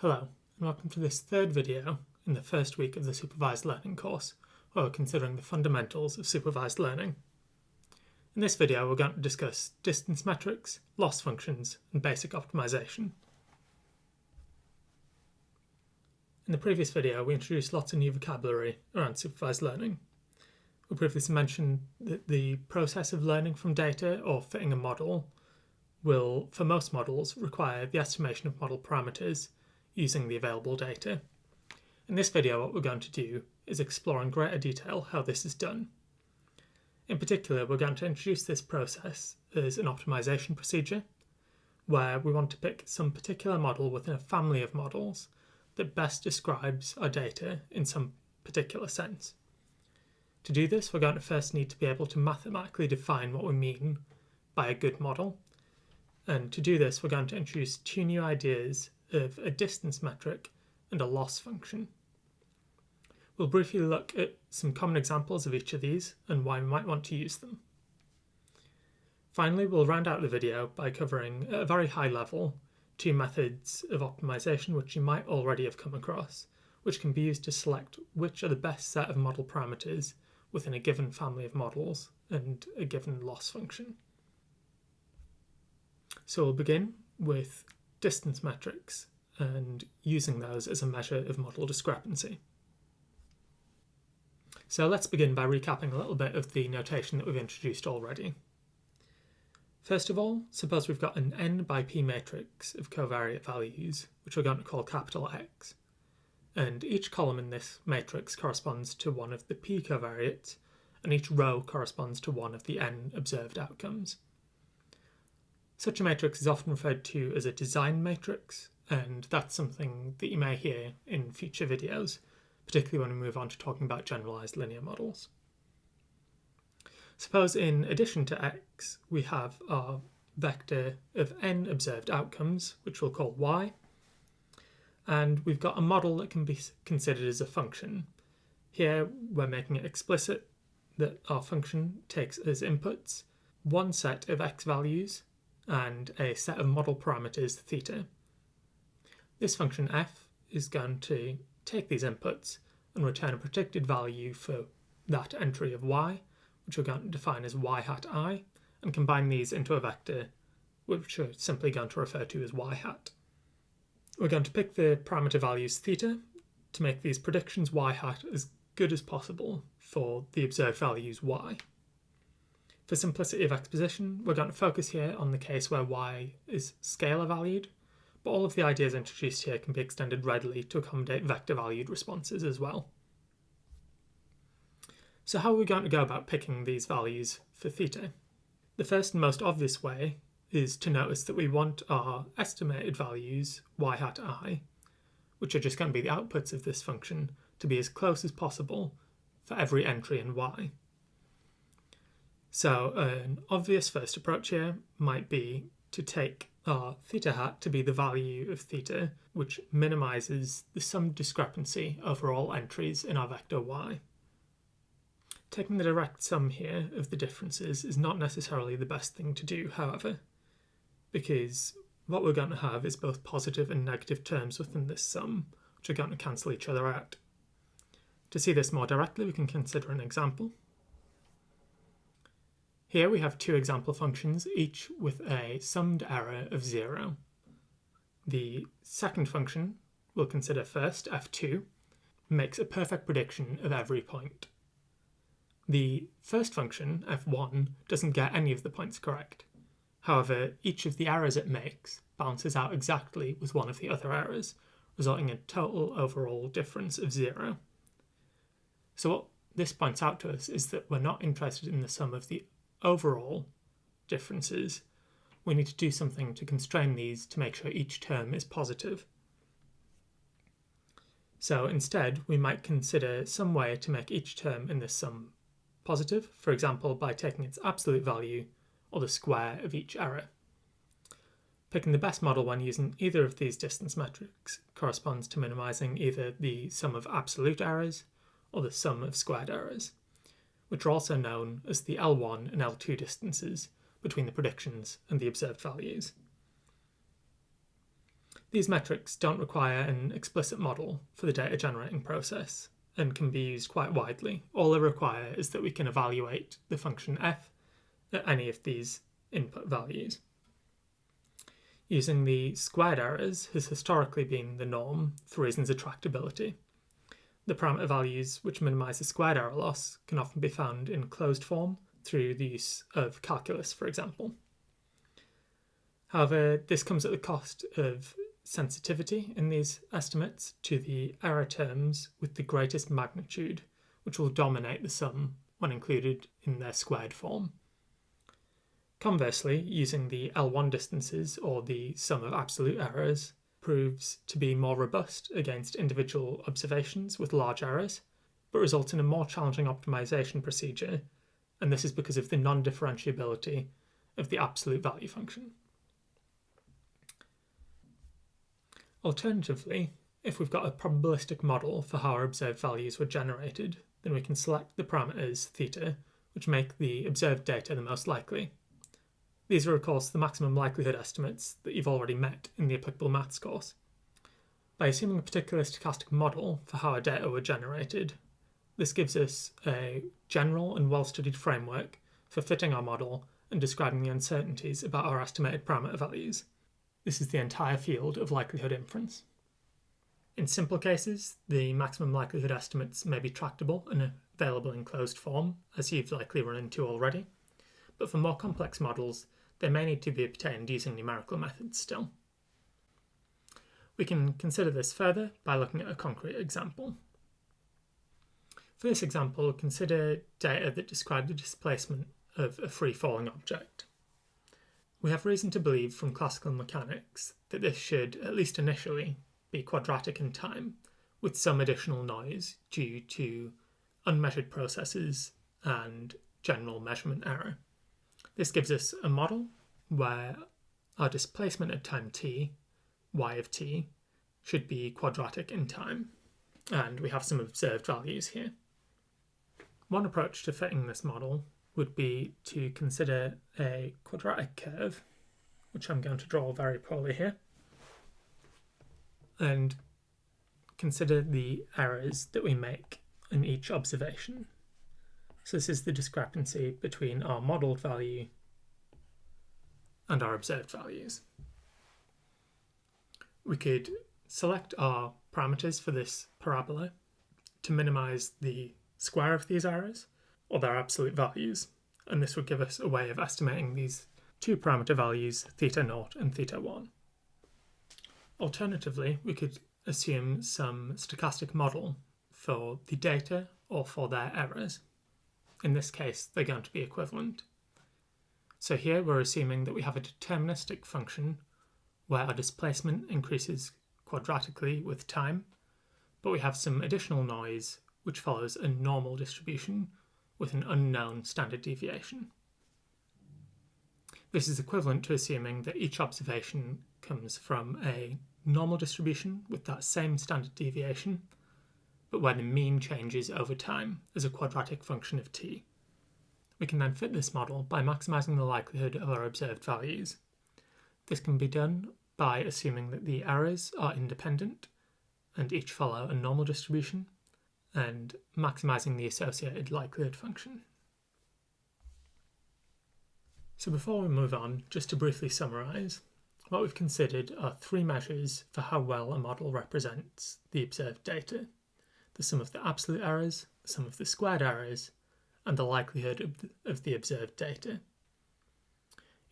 Hello, and welcome to this third video in the first week of the Supervised Learning course, where we're considering the fundamentals of supervised learning. In this video, we're going to discuss distance metrics, loss functions, and basic optimization. In the previous video, we introduced lots of new vocabulary around supervised learning. We previously mentioned that the process of learning from data or fitting a model will, for most models, require the estimation of model parameters using the available data. In this video, what we're going to do is explore in greater detail how this is done. In particular, we're going to introduce this process as an optimization procedure, where we want to pick some particular model within a family of models that best describes our data in some particular sense. To do this, we're going to first need to be able to mathematically define what we mean by a good model. And to do this, we're going to introduce two new ideas of a distance metric and a loss function. We'll briefly look at some common examples of each of these and why we might want to use them. Finally, we'll round out the video by covering, at a very high level, two methods of optimization which you might already have come across, which can be used to select which are the best set of model parameters within a given family of models and a given loss function. So we'll begin with distance metrics and using those as a measure of model discrepancy. So let's begin by recapping a little bit of the notation that we've introduced already. First of all, suppose we've got an n by p matrix of covariate values, which we're going to call capital X, and each column in this matrix corresponds to one of the p covariates, and each row corresponds to one of the n observed outcomes. Such a matrix is often referred to as a design matrix, and that's something that you may hear in future videos, particularly when we move on to talking about generalized linear models. Suppose in addition to x, we have our vector of n observed outcomes, which we'll call y, and we've got a model that can be considered as a function. Here we're making it explicit that our function takes as inputs one set of x values and a set of model parameters theta. This function f is going to take these inputs and return a predicted value for that entry of y, which we're going to define as y hat I, and combine these into a vector which we're simply going to refer to as y hat. We're going to pick the parameter values theta to make these predictions y hat as good as possible for the observed values y. For simplicity of exposition, we're going to focus here on the case where y is scalar valued, but all of the ideas introduced here can be extended readily to accommodate vector valued responses as well. So how are we going to go about picking these values for theta? The first and most obvious way is to notice that we want our estimated values, y hat I, which are just going to be the outputs of this function, to be as close as possible for every entry in y. So an obvious first approach here might be to take our theta hat to be the value of theta, which minimizes the sum discrepancy over all entries in our vector y. Taking the direct sum here of the differences is not necessarily the best thing to do, however, because what we're going to have is both positive and negative terms within this sum, which are going to cancel each other out. To see this more directly, we can consider an example. Here we have two example functions, each with a summed error of 0. The second function we'll consider first, f2, makes a perfect prediction of every point. The first function, f1, doesn't get any of the points correct. However, each of the errors it makes balances out exactly with one of the other errors, resulting in a total overall difference of 0. So what this points out to us is that we're not interested in the sum of the overall differences. We need to do something to constrain these to make sure each term is positive. So instead, we might consider some way to make each term in this sum positive, for example by taking its absolute value or the square of each error. Picking the best model when using either of these distance metrics corresponds to minimizing either the sum of absolute errors or the sum of squared errors, which are also known as the L1 and L2 distances between the predictions and the observed values. These metrics don't require an explicit model for the data generating process and can be used quite widely. All they require is that we can evaluate the function f at any of these input values. Using the squared errors has historically been the norm for reasons of tractability. The parameter values which minimise the squared error loss can often be found in closed form through the use of calculus, for example. However, this comes at the cost of sensitivity in these estimates to the error terms with the greatest magnitude, which will dominate the sum when included in their squared form. Conversely, using the L1 distances, or the sum of absolute errors, proves to be more robust against individual observations with large errors, but results in a more challenging optimization procedure, and this is because of the non-differentiability of the absolute value function. Alternatively, if we've got a probabilistic model for how our observed values were generated, then we can select the parameters theta, which make the observed data the most likely. These are, of course, the maximum likelihood estimates that you've already met in the applicable maths course. By assuming a particular stochastic model for how our data were generated, this gives us a general and well-studied framework for fitting our model and describing the uncertainties about our estimated parameter values. This is the entire field of likelihood inference. In simple cases, the maximum likelihood estimates may be tractable and available in closed form, as you've likely run into already, but for more complex models, they may need to be obtained using numerical methods still. We can consider this further by looking at a concrete example. For this example, consider data that describe the displacement of a free-falling object. We have reason to believe from classical mechanics that this should, at least initially, be quadratic in time, with some additional noise due to unmeasured processes and general measurement error. This gives us a model where our displacement at time t, y of t, should be quadratic in time, and we have some observed values here. One approach to fitting this model would be to consider a quadratic curve, which I'm going to draw very poorly here, and consider the errors that we make in each observation. So this is the discrepancy between our modelled value and our observed values. We could select our parameters for this parabola to minimise the square of these errors, or their absolute values, and this would give us a way of estimating these two parameter values, theta naught and theta 1. Alternatively, we could assume some stochastic model for the data or for their errors. In this case, they're going to be equivalent. So here we're assuming that we have a deterministic function where our displacement increases quadratically with time, but we have some additional noise which follows a normal distribution with an unknown standard deviation. This is equivalent to assuming that each observation comes from a normal distribution with that same standard deviation, but where the mean changes over time as a quadratic function of t. We can then fit this model by maximising the likelihood of our observed values. This can be done by assuming that the errors are independent and each follow a normal distribution, and maximising the associated likelihood function. So before we move on, just to briefly summarise, what we've considered are three measures for how well a model represents the observed data: the sum of the absolute errors, the sum of the squared errors, and the likelihood of the observed data.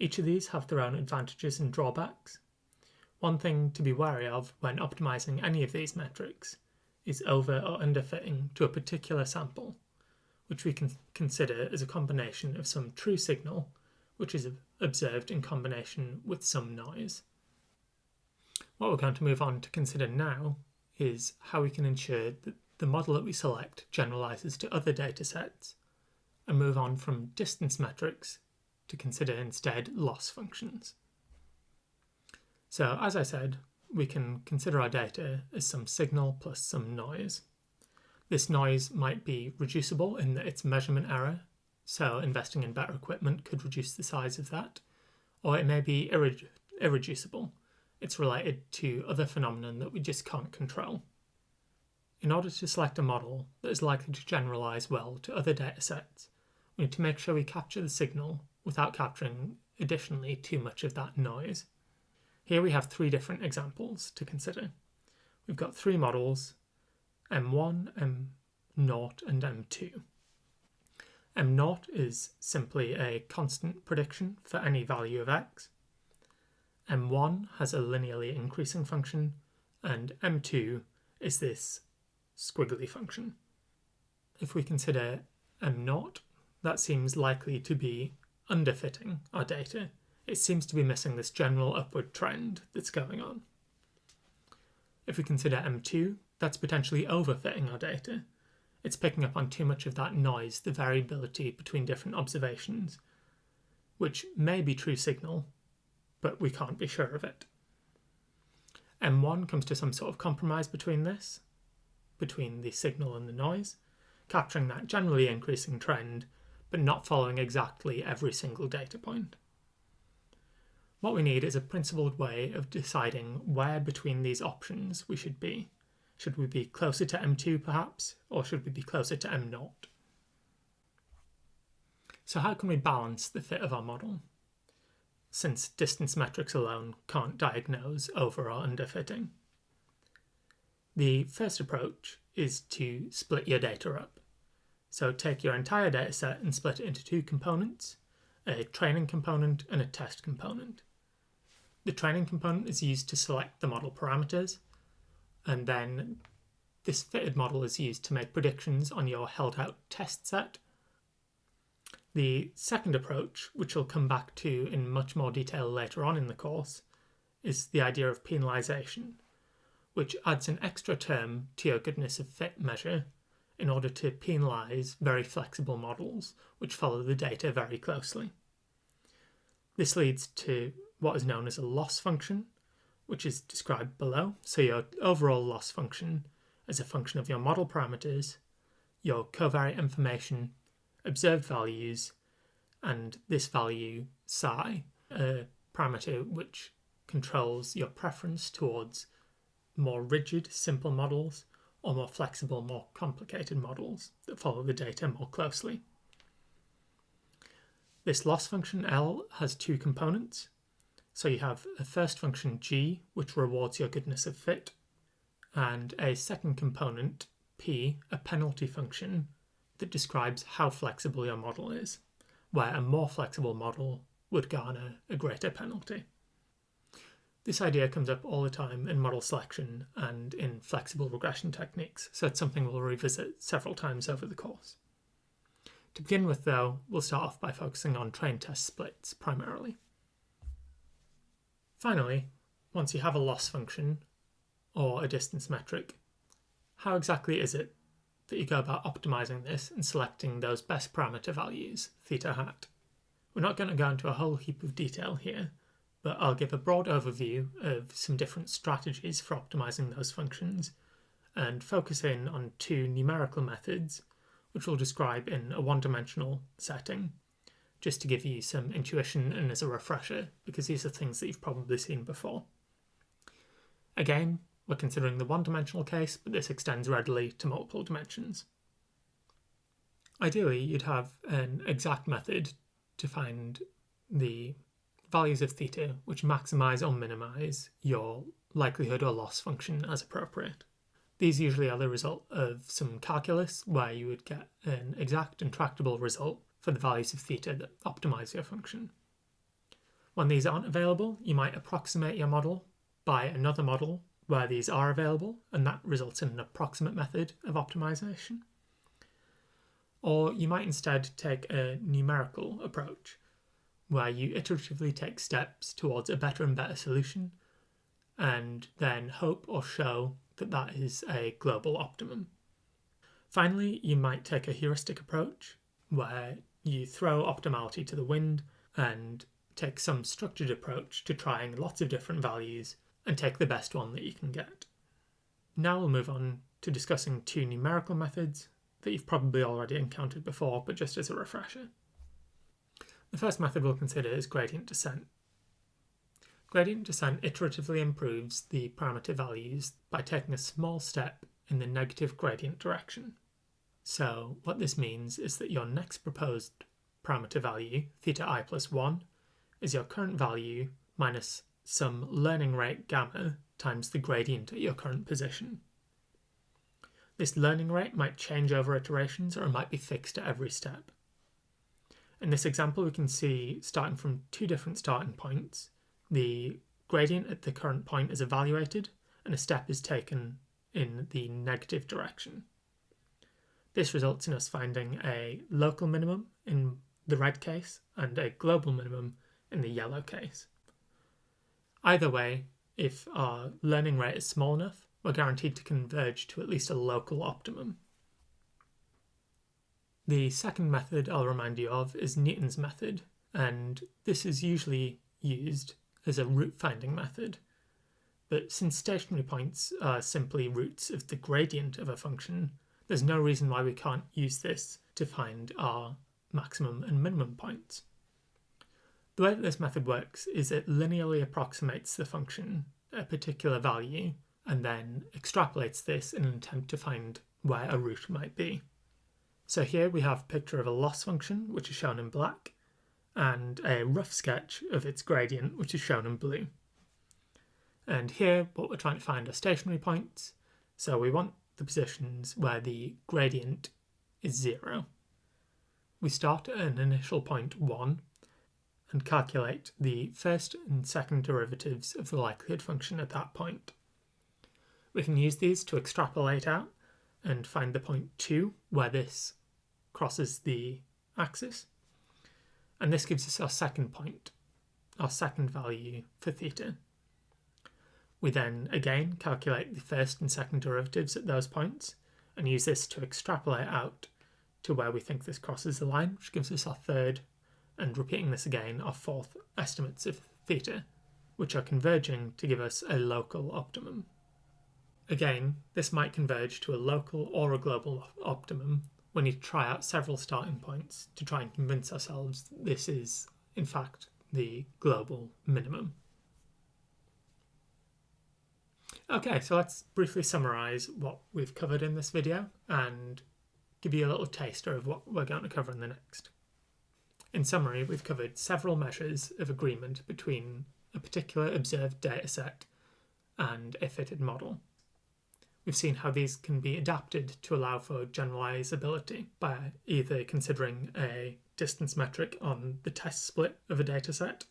Each of these have their own advantages and drawbacks. One thing to be wary of when optimising any of these metrics is over or underfitting to a particular sample, which we can consider as a combination of some true signal, which is observed in combination with some noise. What we're going to move on to consider now is how we can ensure that the model that we select generalises to other datasets, and move on from distance metrics to consider instead loss functions. So as I said, we can consider our data as some signal plus some noise. This noise might be reducible in that it's measurement error, so investing in better equipment could reduce the size of that, or it may be irreducible it's related to other phenomena that we just can't control. In order to select a model that is likely to generalise well to other datasets, we need to make sure we capture the signal without capturing additionally too much of that noise. Here we have three different examples to consider. We've got three models, M1, M0 and M2. M0 is simply a constant prediction for any value of x. M1 has a linearly increasing function, and M2 is this squiggly function. If we consider M0, that seems likely to be underfitting our data. It seems to be missing this general upward trend that's going on. If we consider M2, that's potentially overfitting our data. It's picking up on too much of that noise, the variability between different observations, which may be true signal, but we can't be sure of it. M1 comes to some sort of compromise between this, between the signal and the noise, capturing that generally increasing trend, but not following exactly every single data point. What we need is a principled way of deciding where between these options we should be. Should we be closer to M2 perhaps, or should we be closer to M0? So how can we balance the fit of our model, since distance metrics alone can't diagnose over or underfitting? The first approach is to split your data up. So take your entire dataset and split it into two components, a training component and a test component. The training component is used to select the model parameters, and then this fitted model is used to make predictions on your held out test set. The second approach, which we'll come back to in much more detail later on in the course, is the idea of penalisation, which adds an extra term to your goodness of fit measure in order to penalise very flexible models which follow the data very closely. This leads to what is known as a loss function, which is described below. So your overall loss function is a function of your model parameters, your covariate information, observed values, and this value psi, a parameter which controls your preference towards more rigid, simple models or more flexible, more complicated models that follow the data more closely. This loss function L has two components. So you have a first function G, which rewards your goodness of fit, and a second component P, a penalty function that describes how flexible your model is, where a more flexible model would garner a greater penalty. This idea comes up all the time in model selection and in flexible regression techniques, so it's something we'll revisit several times over the course. To begin with, though, we'll start off by focusing on train-test splits primarily. Finally, once you have a loss function or a distance metric, how exactly is it that you go about optimizing this and selecting those best parameter values, theta hat? We're not going to go into a whole heap of detail here, but I'll give a broad overview of some different strategies for optimizing those functions and focus in on two numerical methods, which we'll describe in a one-dimensional setting, just to give you some intuition and as a refresher, because these are things that you've probably seen before. Again, we're considering the one-dimensional case, but this extends readily to multiple dimensions. Ideally, you'd have an exact method to find the values of theta which maximise or minimise your likelihood or loss function as appropriate. These usually are the result of some calculus where you would get an exact and tractable result for the values of theta that optimise your function. When these aren't available, you might approximate your model by another model where these are available, and that results in an approximate method of optimization. Or you might instead take a numerical approach, where you iteratively take steps towards a better and better solution, and then hope or show that that is a global optimum. Finally, you might take a heuristic approach, where you throw optimality to the wind and take some structured approach to trying lots of different values and take the best one that you can get. Now we'll move on to discussing two numerical methods that you've probably already encountered before, but just as a refresher. The first method we'll consider is gradient descent. Gradient descent iteratively improves the parameter values by taking a small step in the negative gradient direction. So what this means is that your next proposed parameter value, theta I plus 1, is your current value minus some learning rate gamma times the gradient at your current position. This learning rate might change over iterations, or it might be fixed at every step. In this example, we can see, starting from two different starting points, the gradient at the current point is evaluated and a step is taken in the negative direction. This results in us finding a local minimum in the red case and a global minimum in the yellow case. Either way, if our learning rate is small enough, we're guaranteed to converge to at least a local optimum. The second method I'll remind you of is Newton's method, and this is usually used as a root finding method. But since stationary points are simply roots of the gradient of a function, there's no reason why we can't use this to find our maximum and minimum points. The way that this method works is it linearly approximates the function at a particular value and then extrapolates this in an attempt to find where a root might be. So here we have a picture of a loss function, which is shown in black, and a rough sketch of its gradient, which is shown in blue. And here what we're trying to find are stationary points, so we want the positions where the gradient is 0. We start at an initial point 1 and calculate the first and second derivatives of the likelihood function at that point. We can use these to extrapolate out and find the point 2 where this crosses the axis, and this gives us our second point, our second value for theta. We then again calculate the first and second derivatives at those points and use this to extrapolate out to where we think this crosses the line, which gives us our third, and repeating this again, our fourth estimates of theta, which are converging to give us a local optimum. Again, this might converge to a local or a global optimum when you try out several starting points to try and convince ourselves that this is, in fact, the global minimum. Okay, so let's briefly summarise what we've covered in this video and give you a little taster of what we're going to cover in the next. In summary, we've covered several measures of agreement between a particular observed dataset and a fitted model. We've seen how these can be adapted to allow for generalizability by either considering a distance metric on the test split of a dataset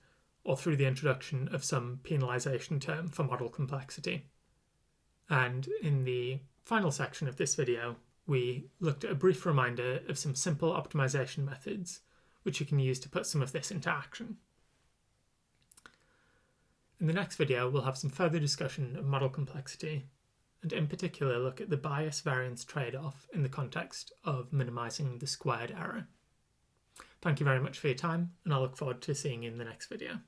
or through the introduction of some penalization term for model complexity. And in the final section of this video, we looked at a brief reminder of some simple optimization methods which you can use to put some of this into action. In the next video, we'll have some further discussion of model complexity, and in particular look at the bias-variance trade-off in the context of minimizing the squared error. Thank you very much for your time, and I look forward to seeing you in the next video.